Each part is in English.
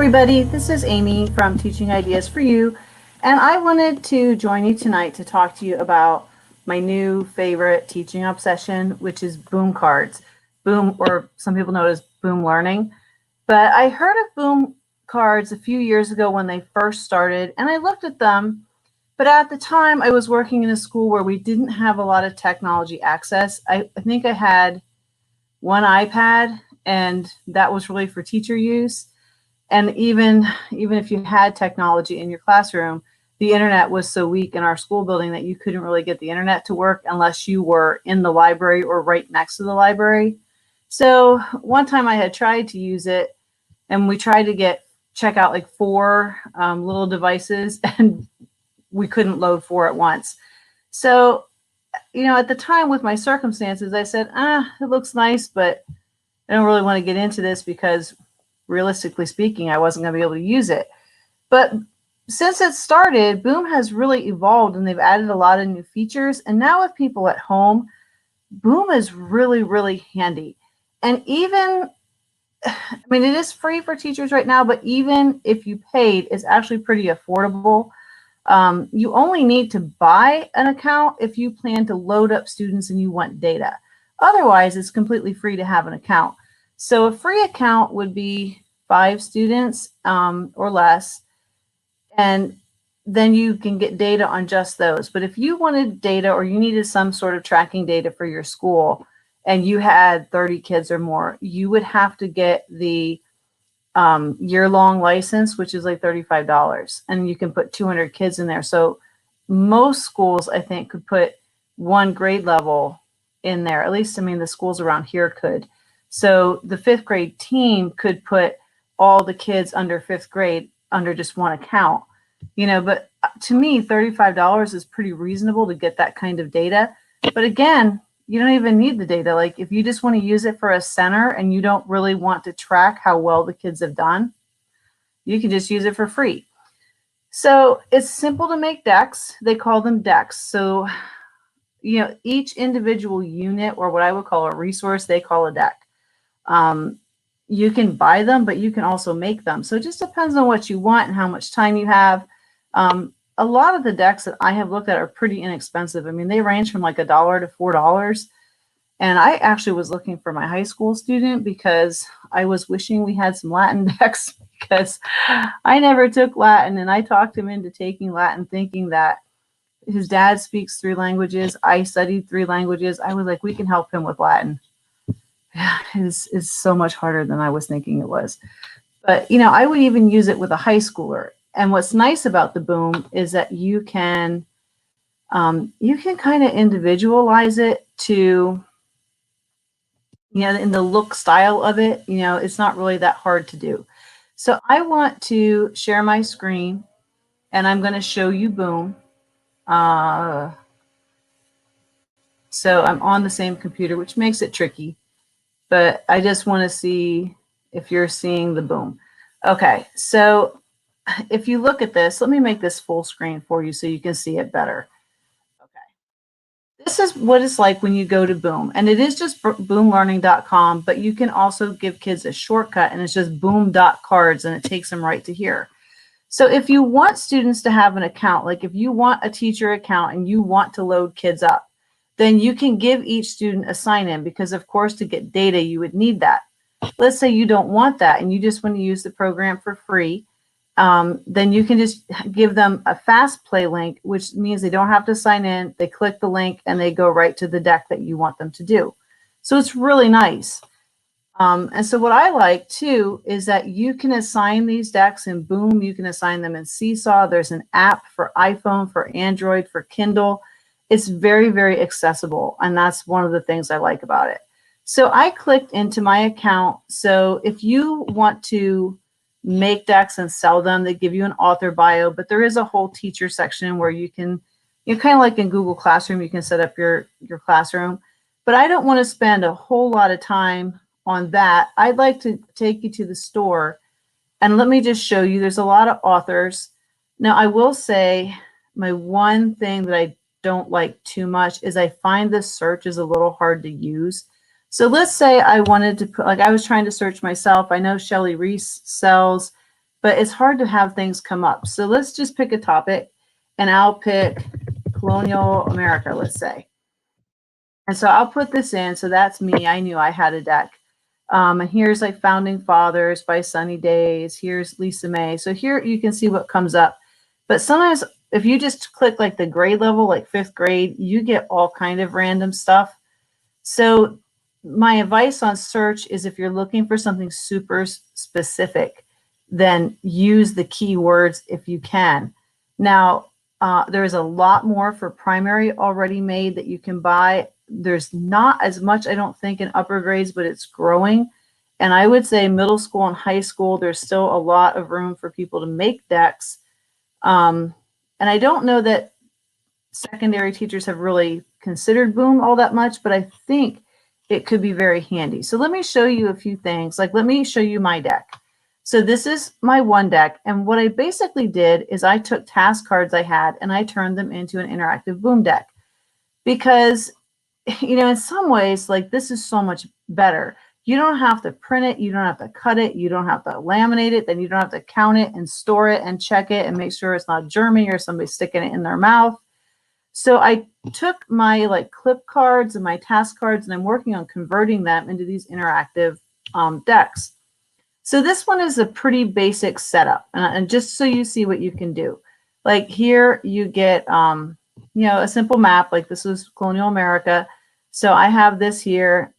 everybody, this is Amy from Teaching Ideas for You, and I wanted to join you tonight to talk to you about my new favorite teaching obsession, which is boom cards. Boom, or some people know it as boom learning. But I heard of boom cards a few years ago when they first started, and I looked at them, but at the time I was working in a school where we didn't have a lot of technology access. I think I had one iPad, and that was really for teacher use. And even if you had technology in your classroom, the internet was so weak in our school building that you couldn't really get the internet to work unless you were in the library or right next to the library. So one time I had tried to use it, and we tried to check out like four little devices, and we couldn't load four at once. So, at the time with my circumstances, I said, it looks nice, but I don't really want to get into this because realistically speaking, I wasn't going to be able to use it. But since it started, Boom has really evolved, and they've added a lot of new features. And now with people at home, Boom is really, really handy. And even, it is free for teachers right now, but even if you paid, it's actually pretty affordable. You only need to buy an account if you plan to load up students and you want data. Otherwise, it's completely free to have an account. So a free account would be 5 students or less, and then you can get data on just those. But if you wanted data or you needed some sort of tracking data for your school and you had 30 kids or more, you would have to get the year-long license, which is like $35, and you can put 200 kids in there. So most schools, I think, could put one grade level in there. At least, the schools around here could. So the 5th grade team could put all the kids under 5th grade under just one account, but to me, $35 is pretty reasonable to get that kind of data. But again, you don't even need the data. Like if you just want to use it for a center and you don't really want to track how well the kids have done, you can just use it for free. So it's simple to make decks. They call them decks. So, each individual unit, or what I would call a resource, they call a deck. You can buy them, but you can also make them. So it just depends on what you want and how much time you have. A lot of the decks that I have looked at are pretty inexpensive. They range from like $1 to $4. And I actually was looking for my high school student because I was wishing we had some Latin decks, because I never took Latin, and I talked him into taking Latin thinking that his dad speaks 3 languages. I studied 3 languages. I was like, we can help him with Latin. Is so much harder than I was thinking it was. But, I would even use it with a high schooler. And what's nice about the Boom is that you can kind of individualize it to, in the look style of it. It's not really that hard to do. So I want to share my screen, and I'm going to show you Boom. So I'm on the same computer, which makes it tricky. But I just want to see if you're seeing the Boom. Okay, so if you look at this, let me make this full screen for you so you can see it better. Okay, this is what it's like when you go to Boom, and it is just boomlearning.com, but you can also give kids a shortcut, and it's just boom.cards, and it takes them right to here. So if you want students to have an account, like if you want a teacher account and you want to load kids up, then you can give each student a sign-in, because of course to get data you would need that. Let's say you don't want that and you just want to use the program for free, then you can just give them a fast play link, which means they don't have to sign in. They click the link and they go right to the deck that you want them to do. So it's really nice. And so what I like too is that you can assign these decks in Boom. You can assign them in Seesaw. There's an app for iPhone, for Android, for Kindle. It's very, very accessible, and that's one of the things I like about it. So I clicked into my account. So if you want to make decks and sell them, they give you an author bio, but there is a whole teacher section where you can, kind of like in Google Classroom, you can set up your classroom. But I don't want to spend a whole lot of time on that. I'd like to take you to the store, and let me just show you. There's a lot of authors. Now, I will say my one thing that I don't like too much is I find this search is a little hard to use. So let's say I wanted to put, like I was trying to search myself. I know Shelley Reese sells but it's hard to have things come up. So let's just pick a topic, and I'll pick colonial America, let's say. And so I'll put this in. So that's me. I knew I had a deck. And here's like Founding Fathers by Sunny Days. Here's Lisa May. So here you can see what comes up. But sometimes if you just click like the grade level, like fifth grade, you get all kind of random stuff. So my advice on search is if you're looking for something super specific, then use the keywords if you can. Now, there is a lot more for primary already made that you can buy. There's not as much, I don't think, in upper grades, but it's growing. And I would say middle school and high school, there's still a lot of room for people to make decks. And I don't know that secondary teachers have really considered Boom all that much, but I think it could be very handy. So let me show you a few things. Like, let me show you my deck. So this is my one deck. And what I basically did is I took task cards I had and I turned them into an interactive Boom deck. Because, you know, in some ways, like, this is so much better. You don't have to print it. You don't have to cut it. You don't have to laminate it. Then you don't have to count it and store it and check it and make sure it's not germy or somebody sticking it in their mouth. So I took my like clip cards and my task cards, and I'm working on converting them into these interactive decks. So this one is a pretty basic setup, and just so you see what you can do. Like here you get, you know, a simple map, like this is colonial America. So I have this here.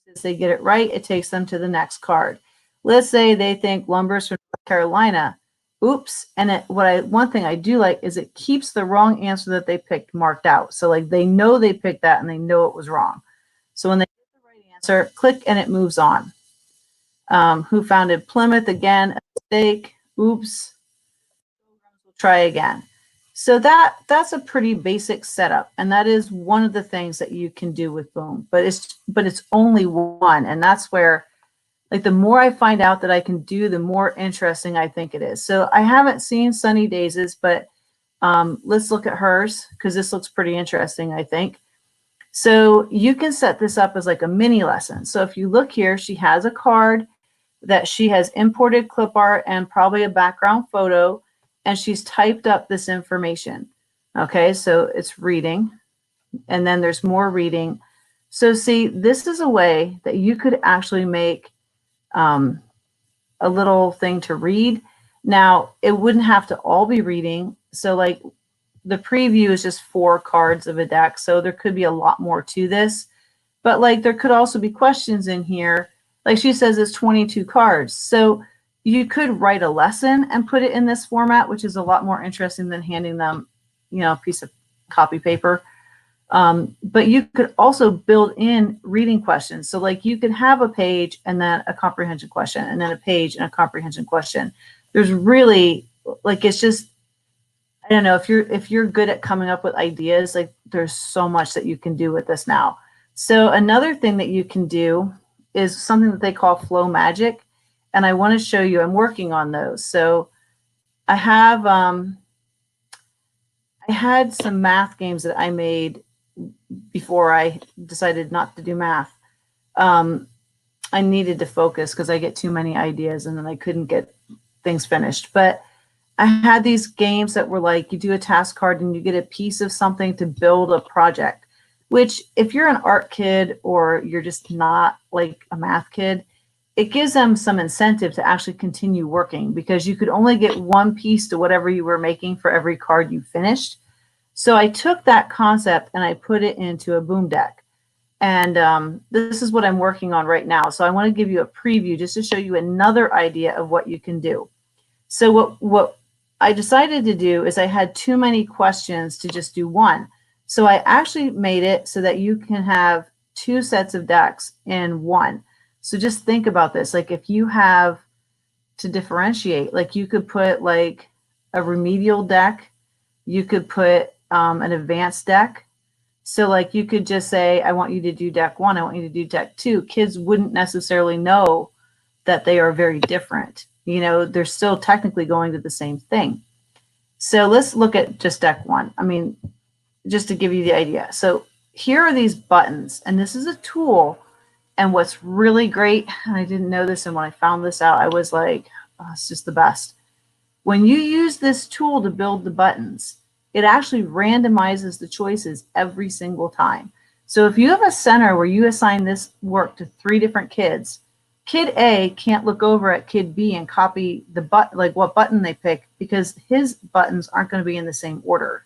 If they get it right, it takes them to the next card. Let's say they think lumber's from North Carolina. Oops. And one thing I do like is it keeps the wrong answer that they picked marked out. So like they know they picked that and they know it was wrong. So when they get the right answer, click and it moves on. Who founded Plymouth? Again, a mistake. Oops. We'll try again. So that's a pretty basic setup, and that is one of the things that you can do with Boom. But it's only one, and that's where, like, the more I find out that I can do, the more interesting I think it is. So I haven't seen Sunny Days, but let's look at hers because this looks pretty interesting, I think. So you can set this up as like a mini lesson. So if you look here, she has a card that she has imported clip art and probably a background photo, and she's typed up this information. Okay, so it's reading, and then there's more reading. So see, this is a way that you could actually make a little thing to read. Now, it wouldn't have to all be reading. So like the preview is just 4 cards of a deck. So there could be a lot more to this, but like there could also be questions in here. Like she says, it's 22 cards. So you could write a lesson and put it in this format, which is a lot more interesting than handing them, you know, a piece of copy paper. But you could also build in reading questions. So like you could have a page and then a comprehension question, and then a page and a comprehension question. There's really, like, it's just, I don't know, if you're good at coming up with ideas, like there's so much that you can do with this now. So another thing that you can do is something that they call flow magic. And I want to show you, I'm working on those. So I have, I had some math games that I made before I decided not to do math. I needed to focus because I get too many ideas and then I couldn't get things finished. But I had these games that were like, you do a task card and you get a piece of something to build a project, which if you're an art kid or you're just not like a math kid, it gives them some incentive to actually continue working because you could only get one piece to whatever you were making for every card you finished. So I took that concept and I put it into a Boom deck. And this is what I'm working on right now. So I want to give you a preview just to show you another idea of what you can do. So what I decided to do is I had too many questions to just do one. So I actually made it so that you can have 2 sets of decks in one. So just think about this. Like if you have to differentiate, like you could put like a remedial deck, you could put an advanced deck. So like you could just say, I want you to do deck 1, I want you to do deck 2. Kids wouldn't necessarily know that they are very different. You know, they're still technically going to the same thing. So let's look at just deck 1. I mean, just to give you the idea. So here are these buttons, and this is a tool. And what's really great, and I didn't know this, and when I found this out, I was like, it's just the best. When you use this tool to build the buttons, it actually randomizes the choices every single time. So if you have a center where you assign this work to 3 different kids, kid A can't look over at kid B and copy the button, like what button they pick, because his buttons aren't going to be in the same order.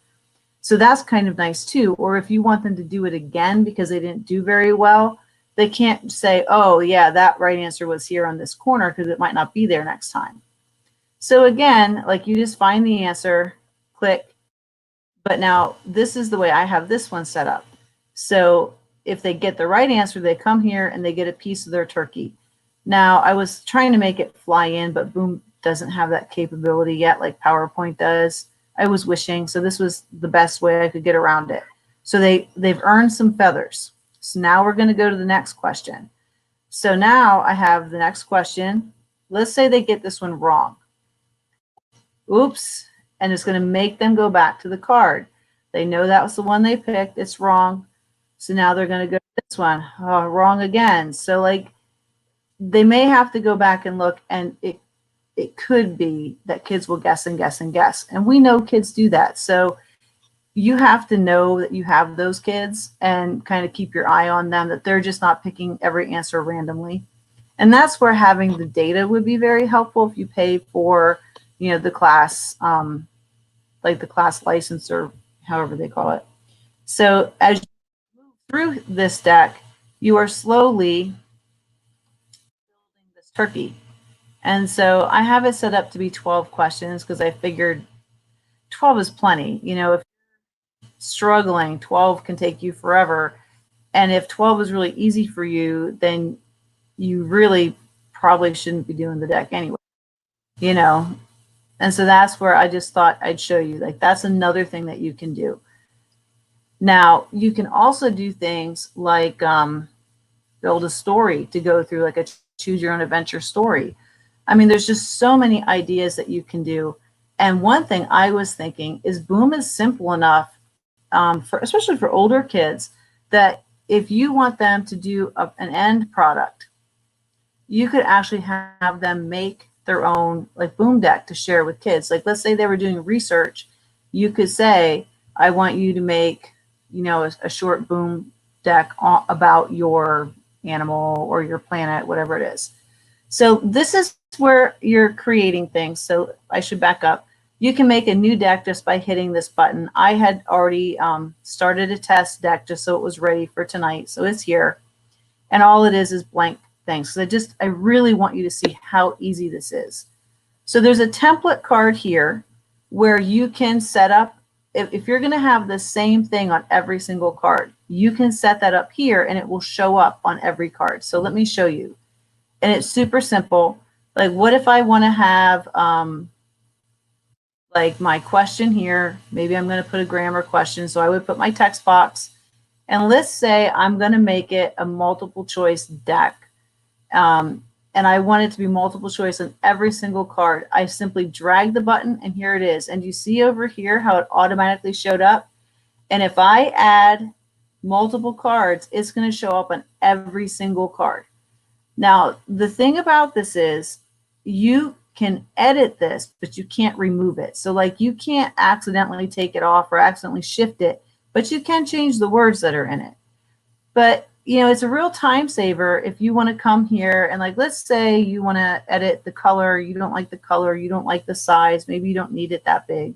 So that's kind of nice too. Or if you want them to do it again because they didn't do very well, they can't say, oh yeah, that right answer was here on this corner, because it might not be there next time. So again, like you just find the answer, click. But now this is the way I have this one set up. So if they get the right answer, they come here and they get a piece of their turkey. Now I was trying to make it fly in, but Boom doesn't have that capability yet like PowerPoint does. I was wishing, so this was the best way I could get around it. So they've earned some feathers. So now we're going to go to the next question. So now I have the next question. Let's say they get this one wrong. Oops. And it's going to make them go back to the card. They know that was the one they picked. It's wrong. So now they're going to go to this one. Oh, wrong again. So like they may have to go back and look, and it could be that kids will guess and guess and guess. And we know kids do that. So you have to know that you have those kids and kind of keep your eye on them, that they're just not picking every answer randomly. And that's where having the data would be very helpful if you pay for, you know, the class, like the class license or however they call it. So as you move through this deck, you are slowly building this turkey. And so I have it set up to be 12 questions because I figured 12 is plenty. You know, if you're struggling, 12 can take you forever. And if 12 is really easy for you, then you really probably shouldn't be doing the deck anyway, you know. And so that's where I just thought I'd show you, like, that's another thing that you can do. Now, you can also do things like build a story to go through, like a choose your own adventure story. I mean, there's just so many ideas that you can do. And one thing I was thinking is Boom is simple enough, especially for older kids, that if you want them to do an end product, you could actually have them make their own like Boom deck to share with kids. Like let's say they were doing research, you could say, I want you to make, you know, a short Boom deck about your animal or your planet, whatever it is. So this is where you're creating things. So I should back up. You can make a new deck just by hitting this button. I had already started a test deck just so it was ready for tonight. So it's here. And all it is blank things. So I really want you to see how easy this is. So there's a template card here where you can set up, if you're going to have the same thing on every single card, you can set that up here and it will show up on every card. So let me show you. And it's super simple. Like what if I want to have like my question here, maybe I'm going to put a grammar question. So I would put my text box, and let's say I'm going to make it a multiple choice deck. And I want it to be multiple choice on every single card. I simply drag the button and here it is. And you see over here how it automatically showed up. And if I add multiple cards, it's going to show up on every single card. Now, the thing about this is you can edit this, but you can't remove it. So like you can't accidentally take it off or accidentally shift it, but you can change the words that are in it. But you know, it's a real time saver if you want to come here and like, let's say you want to edit the color, you don't like the color, you don't like the size, maybe you don't need it that big.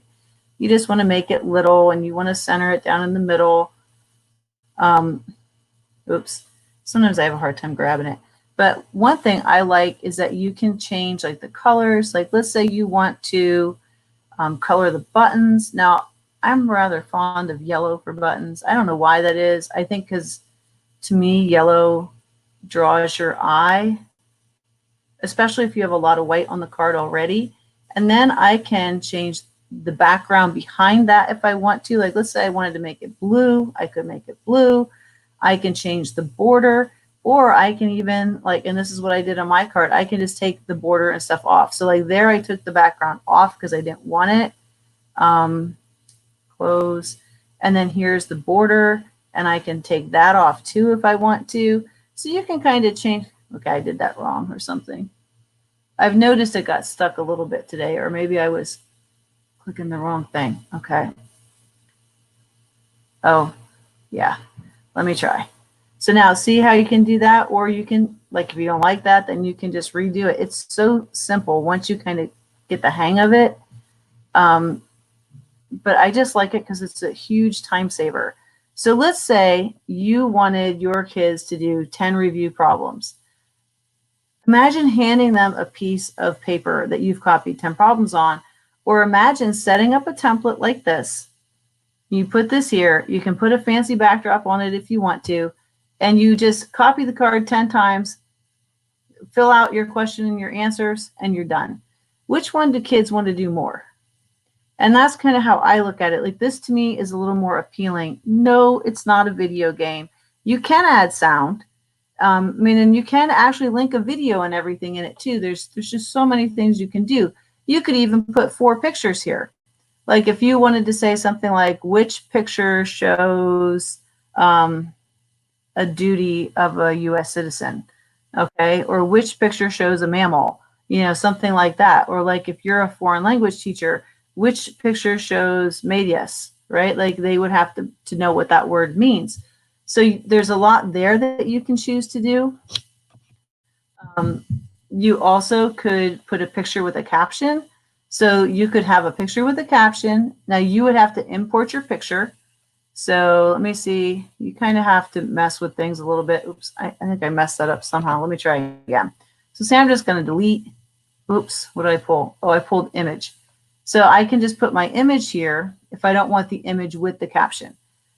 You just want to make it little and you want to center it down in the middle. Oops, sometimes I have a hard time grabbing it. But one thing I like is that you can change like the colors. Like let's say you want to color the buttons. Now, I'm rather fond of yellow for buttons. I don't know why that is. I think because to me, yellow draws your eye, especially if you have a lot of white on the card already. And then I can change the background behind that if I want to. Like let's say I wanted to make it blue, I could make it blue. I can change the border, or I can even like, and this is what I did on my card, I can just take the border and stuff off. So like there I took the background off because I didn't want it. Close. And then here's the border. And I can take that off too if I want to. So you can kind of change. Okay, I did that wrong or something. I've noticed it got stuck a little bit today, or maybe I was clicking the wrong thing. Okay. Oh, yeah. Let me try. So now see how you can do that, or you can, like, if you don't like that, then you can just redo it. It's so simple once you kind of get the hang of it. But I just like it because it's a huge time saver. So let's say you wanted your kids to do 10 review problems. Imagine handing them a piece of paper that you've copied 10 problems on, or imagine setting up a template like this. You put this here, you can put a fancy backdrop on it if you want to, and you just copy the card 10 times, fill out your question and your answers, and you're done. Which one do kids want to do more? And that's kind of how I look at it. Like, this to me is a little more appealing. No, it's not a video game. You can add sound. I mean, and you can actually link a video and everything in it too. There's just so many things you can do. You could even put 4 pictures here. Like if you wanted to say something like, which picture shows a duty of a U.S. citizen, okay? Or which picture shows a mammal, you know, something like that. Or like if you're a foreign language teacher, which picture shows medias, right? Like they would have to know what that word means. So there's a lot there that you can choose to do. You also could put a picture with a caption. So you could have a picture with a caption. Now you would have to import your picture. So let me see. You kind of have to mess with things a little bit. Oops, I think I messed that up somehow. Let me try again. So say I'm just going to delete. Oops, what did I pull? Oh, I pulled image. So I can just put my image here if I don't want the image with the caption.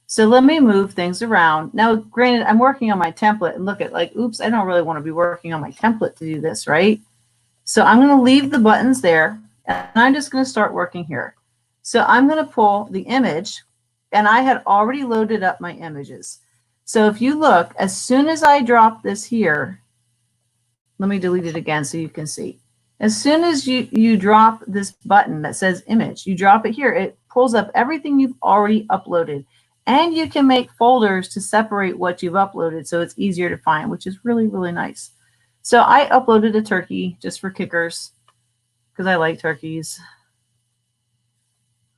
So let me move things around. Now, granted, I'm working on my template and look at like, oops, I don't really want to be working on my template to do this, right? So I'm going to leave the buttons there and I'm just going to start working here. So I'm going to pull the image and I had already loaded up my images. So if you look, as soon as I drop this here, let me delete it again so you can see. As soon as you drop this button that says image, you drop it here, it pulls up everything you've already uploaded. And you can make folders to separate what you've uploaded so it's easier to find, which is really, really nice. So I uploaded a turkey just for kickers because I like turkeys.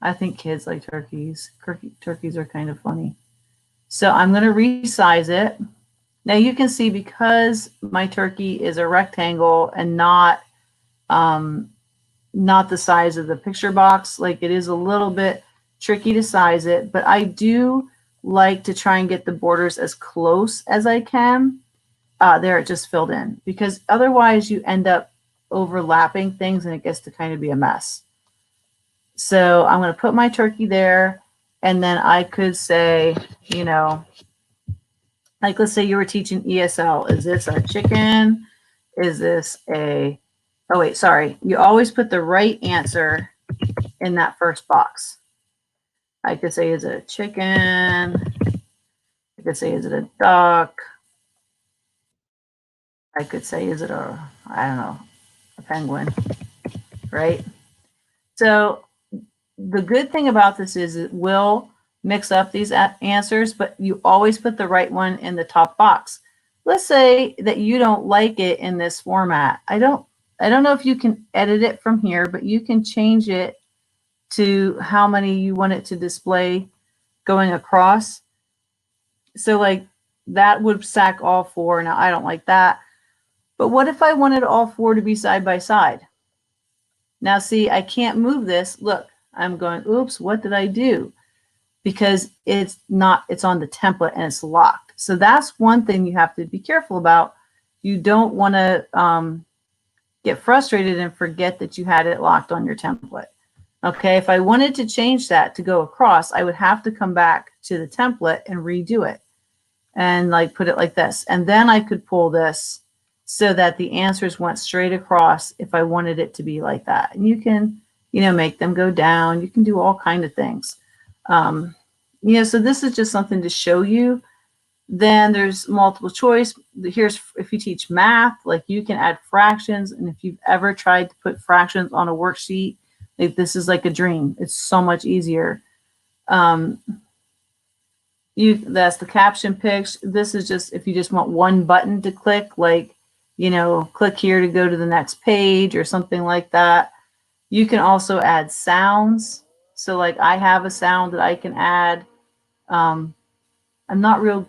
I think kids like turkeys. Turkeys are kind of funny. So I'm going to resize it. Now you can see because my turkey is a rectangle and not the size of the picture box, like it is a little bit tricky to size it, but I do like to try and get the borders as close as I can. There, it just filled in because otherwise you end up overlapping things and it gets to kind of be a mess. So I'm going to put my turkey there and then I could say, you know, like let's say you were teaching ESL. Is this a chicken? Is this a, oh wait, sorry. You always put the right answer in that first box. I could say, is it a chicken? I could say, is it a duck? I could say, is it a, I don't know, a penguin, right? So the good thing about this is it will mix up these answers, but you always put the right one in the top box. Let's say that you don't like it in this format. I don't know if you can edit it from here, but you can change it to how many you want it to display going across. So like that would stack all 4. Now I don't like that. But what if I wanted all 4 to be side by side? Now see, I can't move this. Look, I'm going, oops, what did I do? Because it's on the template and it's locked. So that's one thing you have to be careful about. You don't want to get frustrated and forget that you had it locked on your template. Okay, if I wanted to change that to go across, I would have to come back to the template and redo it and like put it like this. And then I could pull this so that the answers went straight across if I wanted it to be like that. And you can, you know, make them go down. You can do all kinds of things. You know, so this is just something to show you. Then there's multiple choice. Here's if you teach math, like you can add fractions. And if you've ever tried to put fractions on a worksheet, like this is like a dream. It's so much easier. That's the caption picks. This is just if you just want one button to click, like click here to go to the next page or something like that. You can also add sounds. So like I have a sound that I can add. I'm not real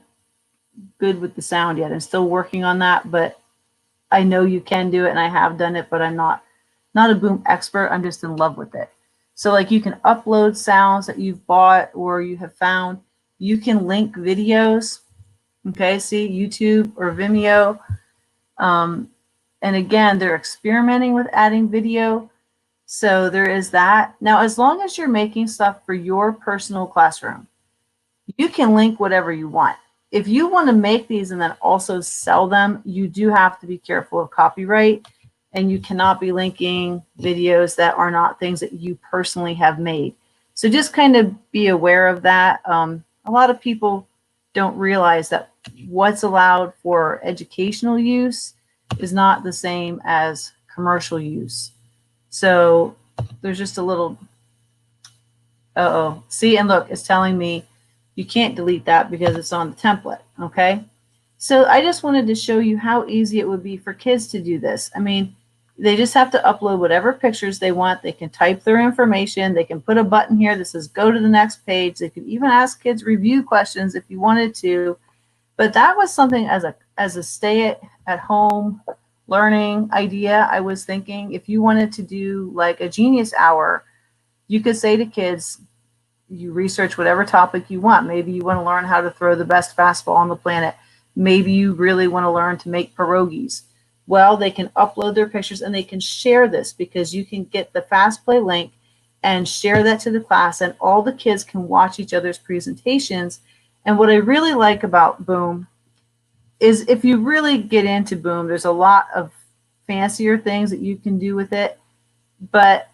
good with the sound yet. I'm still working on that, but I know you can do it and I have done it, but I'm not a boom expert. I'm just in love with it. So like you can upload sounds that you've bought or you have found. You can link videos. Okay, see YouTube or Vimeo. And again, they're experimenting with adding video. So there is that. Now, as long as you're making stuff for your personal classroom, you can link whatever you want. If you want to make these and then also sell them, you do have to be careful of copyright, and you cannot be linking videos that are not things that you personally have made. So just kind of be aware of that. A lot of people don't realize that what's allowed for educational use is not the same as commercial use. So there's just a little, uh-oh. See, and look, it's telling me you can't delete that because it's on the template, okay? So I just wanted to show you how easy it would be for kids to do this. I mean, they just have to upload whatever pictures they want. They can type their information. They can put a button here that says go to the next page. They could even ask kids review questions if you wanted to. But that was something as a stay at home learning idea. I was thinking if you wanted to do like a genius hour, you could say to kids, you research whatever topic you want. Maybe you want to learn how to throw the best fastball on the planet. Maybe you really want to learn to make pierogies. Well, they can upload their pictures and they can share this because you can get the Fast Play link and share that to the class, and all the kids can watch each other's presentations. And what I really like about Boom is if you really get into Boom, there's a lot of fancier things that you can do with it. But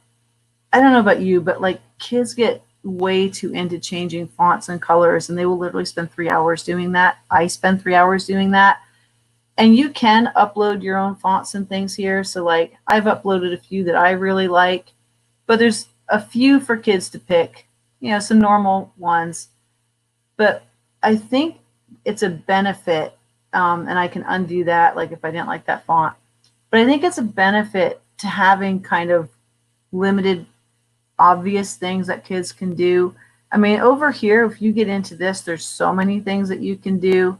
I don't know about you, but like kids get way too into changing fonts and colors, and they will literally spend 3 hours doing that. I spend 3 hours doing that. And you can upload your own fonts and things here. So like I've uploaded a few that I really like, but there's a few for kids to pick, some normal ones. But I think it's a benefit, and I can undo that, like if I didn't like that font. But I think it's a benefit to having kind of limited obvious things that kids can do. I mean, over here, if you get into this, there's so many things that you can do.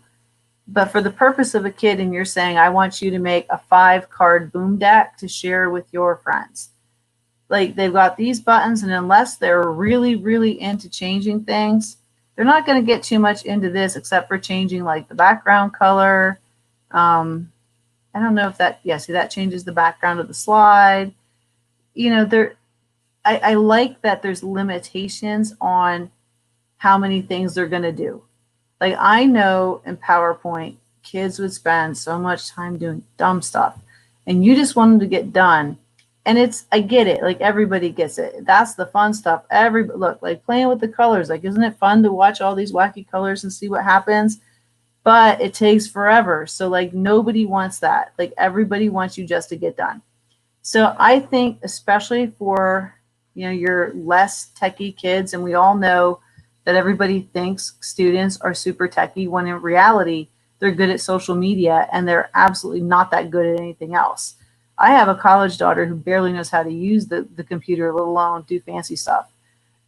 But for the purpose of a kid, and you're saying, I want you to make a 5-card boom deck to share with your friends. Like they've got these buttons, and unless they're really, really into changing things, they're not going to get too much into this except for changing like the background color. I don't know if that, yeah, see that changes the background of the slide. I like that there's limitations on how many things they're going to do. Like I know in PowerPoint, kids would spend so much time doing dumb stuff, and you just want them to get done. And I get it. Like everybody gets it. That's the fun stuff. Look, like playing with the colors. Like, isn't it fun to watch all these wacky colors and see what happens? But it takes forever. So like nobody wants that. Like everybody wants you just to get done. So I think especially for your less techie kids, and we all know that everybody thinks students are super techie when in reality they're good at social media and they're absolutely not that good at anything else. I have a college daughter who barely knows how to use the computer, let alone do fancy stuff.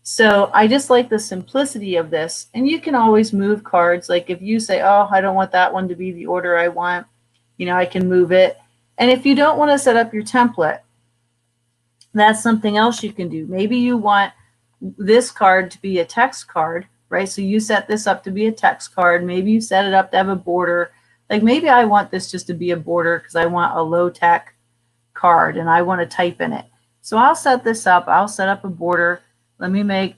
So I just like the simplicity of this. And you can always move cards. Like if you say, oh, I don't want that one to be the order I want, I can move it. And if you don't want to set up your template, that's something else you can do. Maybe you want this card to be a text card, right? So you set this up to be a text card. Maybe you set it up to have a border. Like maybe I want this just to be a border because I want a low-tech card and I want to type in it. So I'll set this up. I'll set up a border. Let me make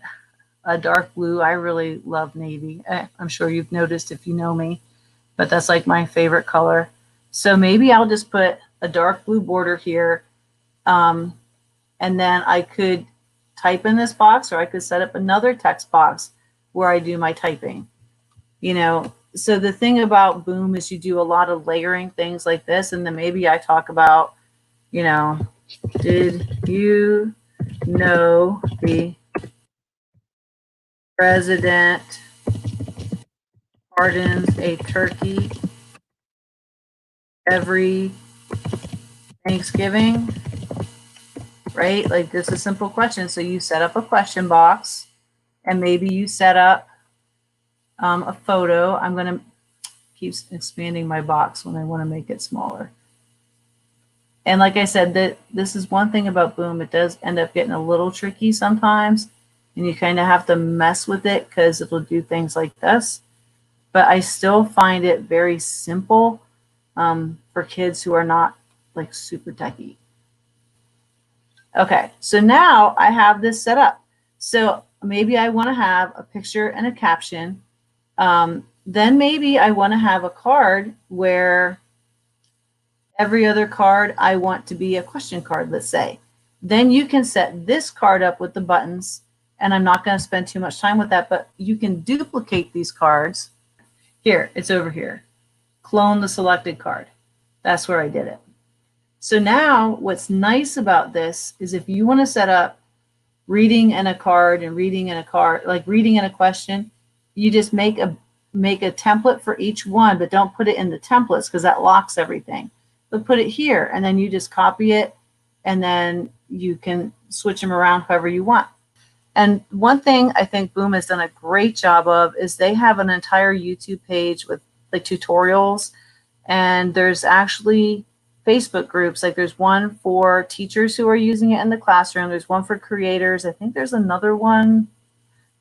a dark blue. I really love navy. I'm sure you've noticed if you know me, but that's like my favorite color. So maybe I'll just put a dark blue border here. And then I could type in this box, or I could set up another text box where I do my typing. So the thing about Boom is you do a lot of layering things like this, and then maybe I talk about, did you know the president pardons a turkey every Thanksgiving, right? Like this is a simple question. So you set up a question box and maybe you set up a photo. I'm going to keep expanding my box when I want to make it smaller. And like I said, that this is one thing about Boom. It does end up getting a little tricky sometimes, and you kind of have to mess with it because it'll do things like this. But I still find it very simple for kids who are not like super techy. Okay, so now I have this set up. So maybe I want to have a picture and a caption. Then maybe I want to have a card where every other card I want to be a question card, let's say. Then you can set this card up with the buttons, and I'm not going to spend too much time with that, but you can duplicate these cards. Here, it's over here. Clone the selected card. That's where I did it. So now what's nice about this is if you want to set up reading and a card and reading and a card, like reading and a question, you just make a template for each one, but don't put it in the templates because that locks everything. But put it here, and then you just copy it, and then you can switch them around however you want. And one thing I think Boom has done a great job of is they have an entire YouTube page with like tutorials, and there's actually Facebook groups. Like there's one for teachers who are using it in the classroom. There's one for creators. I think there's another one,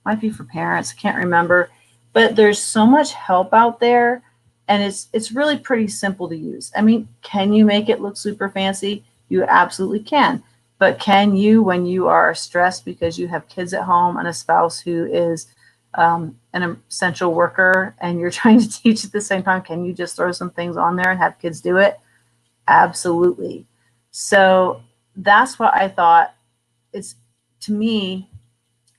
might be for parents. I can't remember. But there's so much help out there, and it's really pretty simple to use. I mean, can you make it look super fancy? You absolutely can. But can you, when you are stressed because you have kids at home and a spouse who is an essential worker and you're trying to teach at the same time, can you just throw some things on there and have kids do it? Absolutely. So that's what I thought. It's, to me,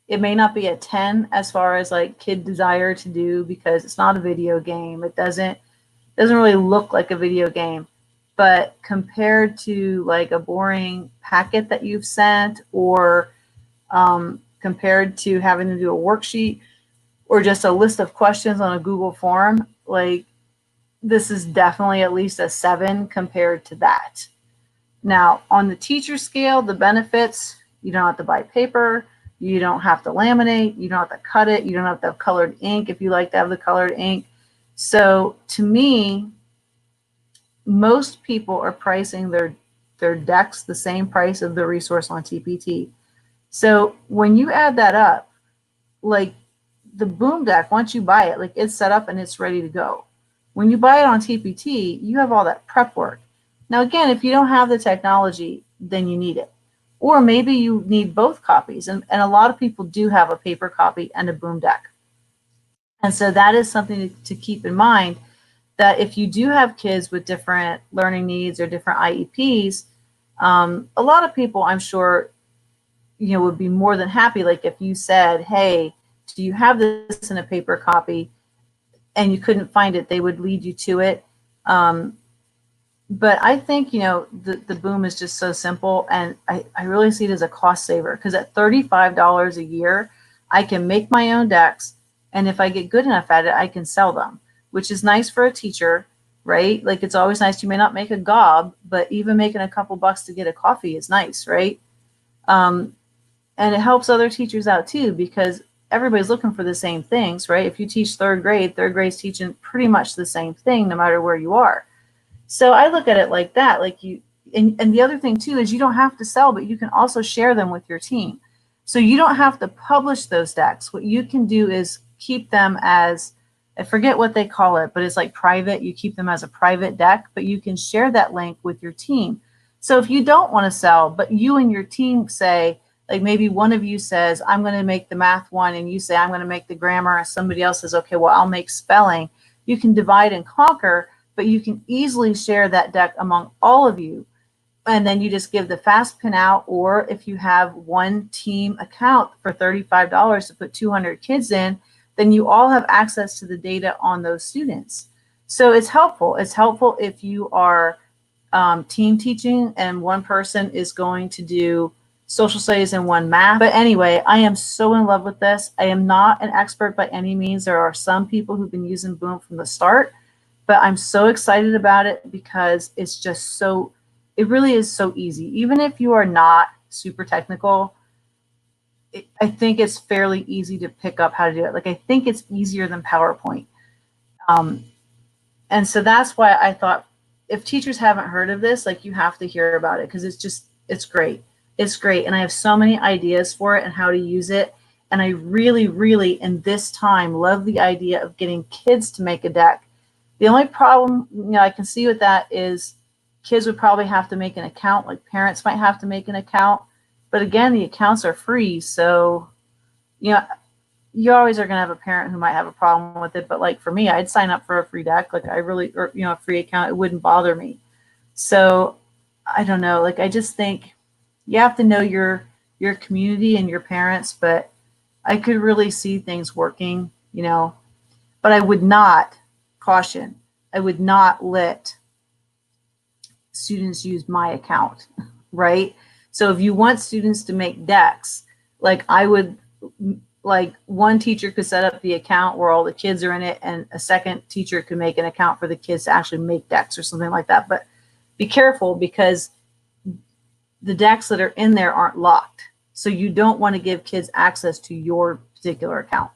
it may not be a 10 as far as like kid desire to do because it's not a video game. It doesn't really look like a video game. But compared to like a boring packet that you've sent, or compared to having to do a worksheet or just a list of questions on a Google form, like this is definitely at least a 7 compared to that. Now, on the teacher scale, the benefits, you don't have to buy paper. You don't have to laminate. You don't have to cut it. You don't have to have colored ink if you like to have the colored ink. So to me, most people are pricing their decks the same price of the resource on TPT. So when you add that up, like the Boom deck, once you buy it, like it's set up and it's ready to go. When you buy it on TPT, you have all that prep work. Now, again, if you don't have the technology, then you need it. Or maybe you need both copies. And a lot of people do have a paper copy and a Boom deck. And so that is something to keep in mind, that if you do have kids with different learning needs or different IEPs, a lot of people, I'm sure, would be more than happy. Like if you said, hey, do you have this in a paper copy? And you couldn't find it, they would lead you to it. But I think, the Boom is just so simple, and I really see it as a cost saver, because at $35 a year, I can make my own decks, and if I get good enough at it, I can sell them, which is nice for a teacher, right? Like it's always nice. You may not make a gob, but even making a couple bucks to get a coffee is nice, right? And it helps other teachers out too, because everybody's looking for the same things, right? If you teach third grade's teaching pretty much the same thing no matter where you are. So I look at it like that. Like and the other thing too is you don't have to sell, but you can also share them with your team. So you don't have to publish those decks. What you can do is keep them as, I forget what they call it, but it's like private. You keep them as a private deck, but you can share that link with your team. So if you don't want to sell, but you and your team say, like maybe one of you says, I'm going to make the math one, and you say, I'm going to make the grammar, and somebody else says, okay, well, I'll make spelling. You can divide and conquer, but you can easily share that deck among all of you. And then you just give the fast pin out, or if you have one team account for $35 to put 200 kids in, then you all have access to the data on those students. So it's helpful. It's helpful if you are team teaching and one person is going to do social studies and one math. But anyway, I am so in love with this. I am not an expert by any means. There are some people who've been using Boom from the start, but I'm so excited about it because it's just so it really is so easy. Even if you are not super technical, I think it's fairly easy to pick up how to do it. Like, I think it's easier than PowerPoint. Um, and so that's why I thought, if teachers haven't heard of this, like, you have to hear about it, because it's great. It's great. And I have so many ideas for it and how to use it. And I really, really, in this time, love the idea of getting kids to make a deck. The only problem, I can see with that is kids would probably have to make an account, like parents might have to make an account. But again, the accounts are free. So, you know, you always are going to have a parent who might have a problem with it. But like for me, I'd sign up for a free deck. Like, I really, or, a free account, it wouldn't bother me. So I don't know. Like, I just think you have to know your community and your parents, but I could really see things working, but I would not, caution, I would not let students use my account, right? So if you want students to make decks, like, I would, like, one teacher could set up the account where all the kids are in it, and a second teacher could make an account for the kids to actually make decks or something like that. But be careful, because the decks that are in there aren't locked. So you don't want to give kids access to your particular account.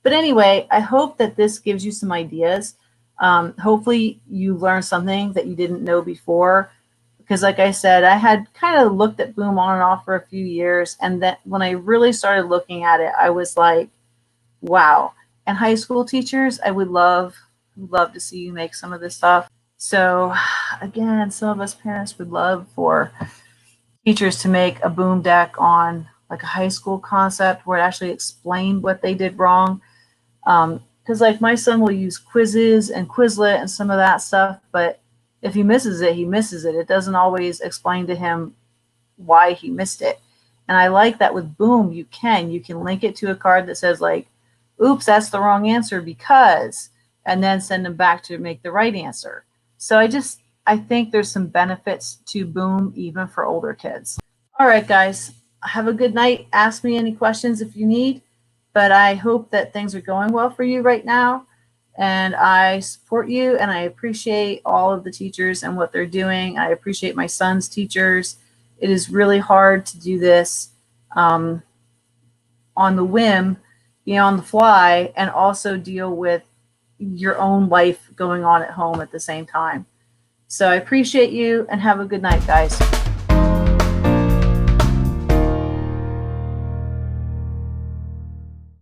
But anyway, I hope that this gives you some ideas. Hopefully you learned something that you didn't know before. Because like I said, I had kind of looked at Boom on and off for a few years. And then when I really started looking at it, I was like, wow. And high school teachers, I would love to see you make some of this stuff. So again, some of us parents would love for teachers to make a Boom deck on like a high school concept where it actually explained what they did wrong. Because like my son will use quizzes and Quizlet and some of that stuff, but if he misses it, he misses it. It doesn't always explain to him why he missed it. And I like that with Boom, you can link it to a card that says like, oops, that's the wrong answer because, and then send them back to make the right answer. So I think there's some benefits to Boom even for older kids. All right, guys, have a good night. Ask me any questions if you need, but I hope that things are going well for you right now. And I support you, and I appreciate all of the teachers and what they're doing. I appreciate my son's teachers. It is really hard to do this on the whim, on the fly, and also deal with your own life going on at home at the same time. So I appreciate you, and have a good night, guys.